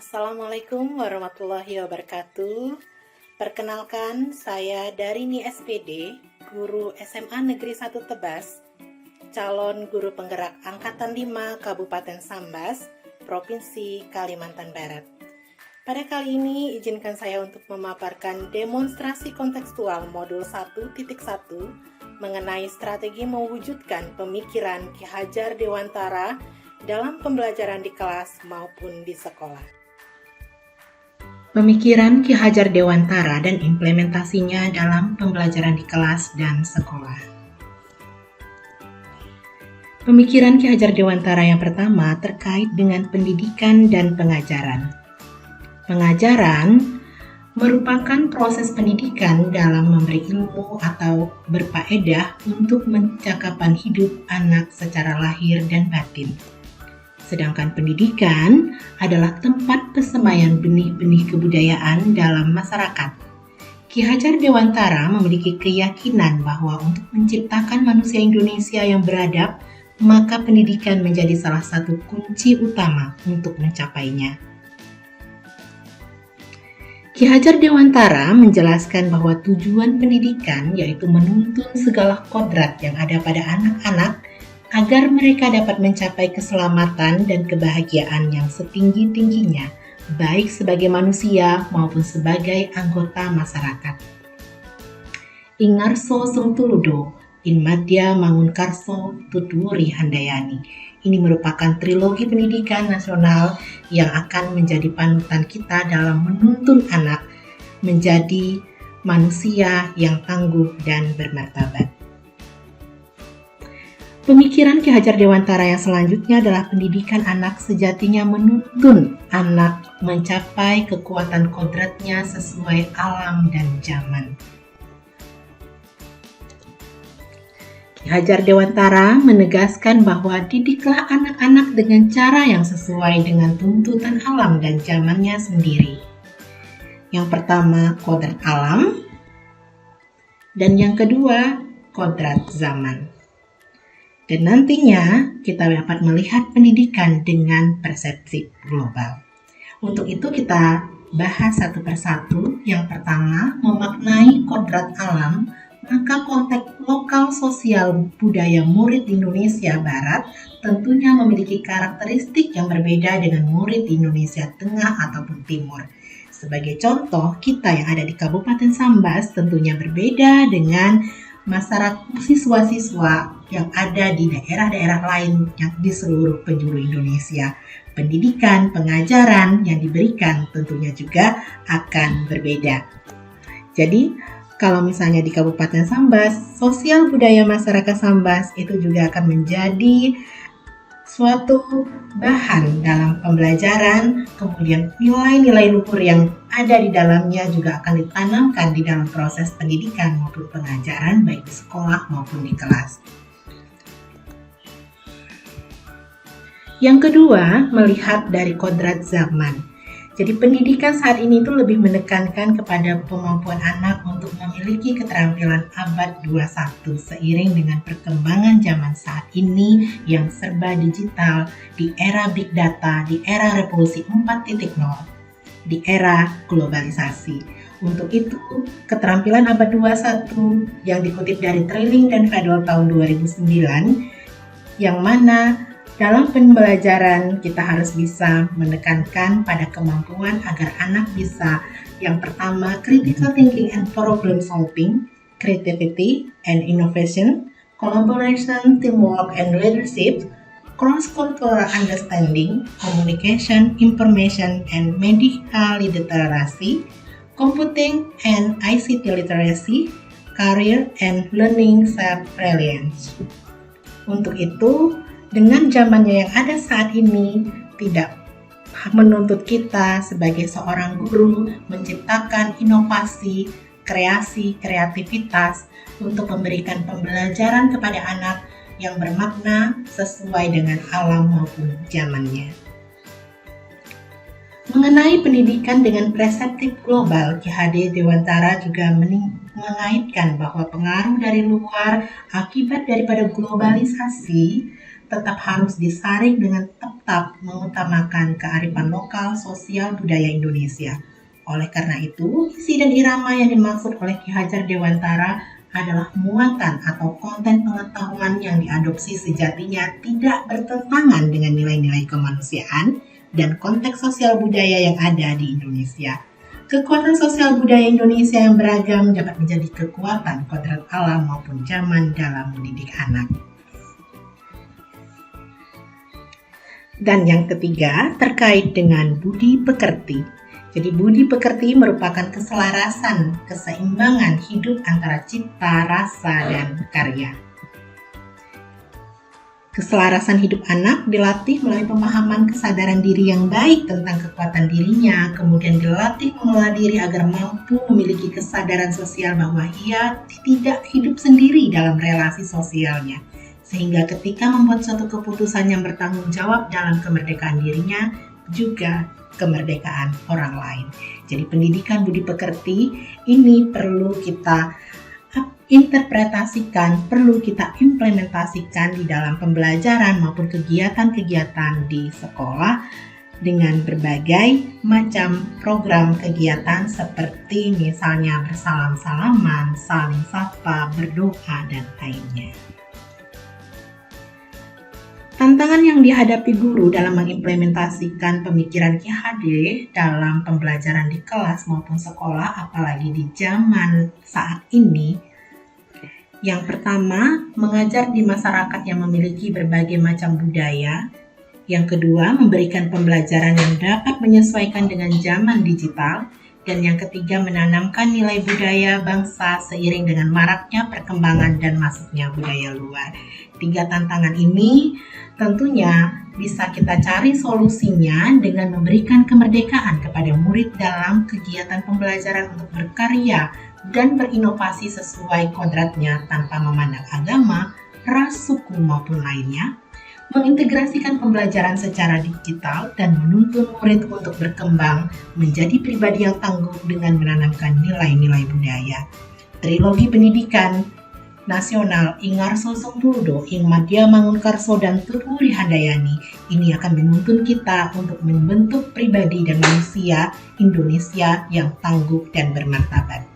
Assalamualaikum warahmatullahi wabarakatuh. Perkenalkan, saya Darini SPD, guru SMA Negeri 1 Tebas, calon guru penggerak Angkatan 5 Kabupaten Sambas, Provinsi Kalimantan Barat. Pada kali ini, izinkan saya untuk memaparkan demonstrasi kontekstual modul 1.1 mengenai strategi mewujudkan pemikiran Ki Hajar Dewantara dalam pembelajaran di kelas maupun di sekolah. Pemikiran Ki Hajar Dewantara dan implementasinya dalam pembelajaran di kelas dan sekolah. Pemikiran Ki Hajar Dewantara yang pertama terkait dengan pendidikan dan pengajaran. Pengajaran merupakan proses pendidikan dalam memberi ilmu atau berfaedah untuk pencakapan hidup anak secara lahir dan batin. Sedangkan pendidikan adalah tempat persemaian benih-benih kebudayaan dalam masyarakat. Ki Hajar Dewantara memiliki keyakinan bahwa untuk menciptakan manusia Indonesia yang beradab, maka pendidikan menjadi salah satu kunci utama untuk mencapainya. Ki Hajar Dewantara menjelaskan bahwa tujuan pendidikan yaitu menuntun segala kodrat yang ada pada anak-anak agar mereka dapat mencapai keselamatan dan kebahagiaan yang setinggi-tingginya, baik sebagai manusia maupun sebagai anggota masyarakat. Ingarso Sengtuludo, Inmadya Mangunkarso Tutwuri Handayani. Ini merupakan trilogi pendidikan nasional yang akan menjadi panutan kita dalam menuntun anak menjadi manusia yang tangguh dan bermartabat. Pemikiran Ki Hajar Dewantara yang selanjutnya adalah pendidikan anak sejatinya menuntun anak mencapai kekuatan kodratnya sesuai alam dan zaman. Ki Hajar Dewantara menegaskan bahwa didiklah anak-anak dengan cara yang sesuai dengan tuntutan alam dan zamannya sendiri. Yang pertama, kodrat alam, dan yang kedua, kodrat zaman. Dan nantinya kita dapat melihat pendidikan dengan persepsi global. Untuk itu kita bahas satu persatu. Yang pertama, memaknai kodrat alam, maka konteks lokal sosial budaya murid Indonesia Barat tentunya memiliki karakteristik yang berbeda dengan murid di Indonesia Tengah ataupun Timur. Sebagai contoh, kita yang ada di Kabupaten Sambas tentunya berbeda dengan masyarakat siswa-siswa yang ada di daerah-daerah lain yang di seluruh penjuru Indonesia. Pendidikan, pengajaran yang diberikan tentunya juga akan berbeda. Jadi, kalau misalnya di Kabupaten Sambas, sosial budaya masyarakat Sambas itu juga akan menjadi suatu bahan dalam pembelajaran, kemudian nilai-nilai luhur yang ada di dalamnya juga akan ditanamkan di dalam proses pendidikan maupun pengajaran baik di sekolah maupun di kelas. Yang kedua, melihat dari kodrat zaman. Jadi pendidikan saat ini itu lebih menekankan kepada kemampuan anak untuk memiliki keterampilan abad 21 seiring dengan perkembangan zaman saat ini yang serba digital, di era big data, di era revolusi 4.0, di era globalisasi. Untuk itu, keterampilan abad 21 yang dikutip dari Trilling dan Fedel tahun 2009, yang mana dalam pembelajaran kita harus bisa menekankan pada kemampuan agar anak bisa yang pertama critical thinking and problem solving, creativity and innovation, collaboration, teamwork and leadership, cross-cultural understanding, communication, information and medical literacy, computing and ICT literacy, career and learning self-reliance. Untuk itu, dengan zamannya yang ada saat ini, tidak menuntut kita sebagai seorang guru menciptakan inovasi, kreasi, kreativitas untuk memberikan pembelajaran kepada anak yang bermakna sesuai dengan alam maupun zamannya. Mengenai pendidikan dengan persepsi global, Ki Hajar Dewantara juga mengaitkan bahwa pengaruh dari luar akibat daripada globalisasi tetap harus disaring dengan tetap mengutamakan kearifan lokal, sosial, budaya Indonesia. Oleh karena itu, isi dan irama yang dimaksud oleh Ki Hajar Dewantara adalah muatan atau konten pengetahuan yang diadopsi sejatinya tidak bertentangan dengan nilai-nilai kemanusiaan dan konteks sosial budaya yang ada di Indonesia. Kekuatan sosial budaya Indonesia yang beragam dapat menjadi kekuatan kodrat alam maupun zaman dalam mendidik anak. Dan yang ketiga, terkait dengan budi pekerti. Jadi budi pekerti merupakan keselarasan, keseimbangan hidup antara cipta, rasa, dan karya. Keselarasan hidup anak dilatih melalui pemahaman kesadaran diri yang baik tentang kekuatan dirinya, kemudian dilatih mengelola diri agar mampu memiliki kesadaran sosial bahwa ia tidak hidup sendiri dalam relasi sosialnya. Sehingga ketika membuat suatu keputusan yang bertanggung jawab dalam kemerdekaan dirinya, juga kemerdekaan orang lain. Jadi pendidikan budi pekerti ini perlu kita interpretasikan, perlu kita implementasikan di dalam pembelajaran maupun kegiatan-kegiatan di sekolah dengan berbagai macam program kegiatan seperti misalnya bersalam-salaman, saling sapa, berdoa, dan lainnya. Tantangan yang dihadapi guru dalam mengimplementasikan pemikiran Ki Hade dalam pembelajaran di kelas maupun sekolah, apalagi di zaman saat ini. Yang pertama, mengajar di masyarakat yang memiliki berbagai macam budaya. Yang kedua, memberikan pembelajaran yang dapat menyesuaikan dengan zaman digital. Dan yang ketiga, menanamkan nilai budaya bangsa seiring dengan maraknya perkembangan dan masuknya budaya luar. 3 tantangan ini tentunya bisa kita cari solusinya dengan memberikan kemerdekaan kepada murid dalam kegiatan pembelajaran untuk berkarya dan berinovasi sesuai kodratnya tanpa memandang agama, ras, suku maupun lainnya, mengintegrasikan pembelajaran secara digital dan menuntun murid untuk berkembang menjadi pribadi yang tangguh dengan menanamkan nilai-nilai budaya. Trilogi pendidikan nasional Ingarso Sungtudo, Ing Madya Mangunkarso, dan Tuturi Handayani ini akan menuntun kita untuk membentuk pribadi dan manusia Indonesia yang tangguh dan bermartabat.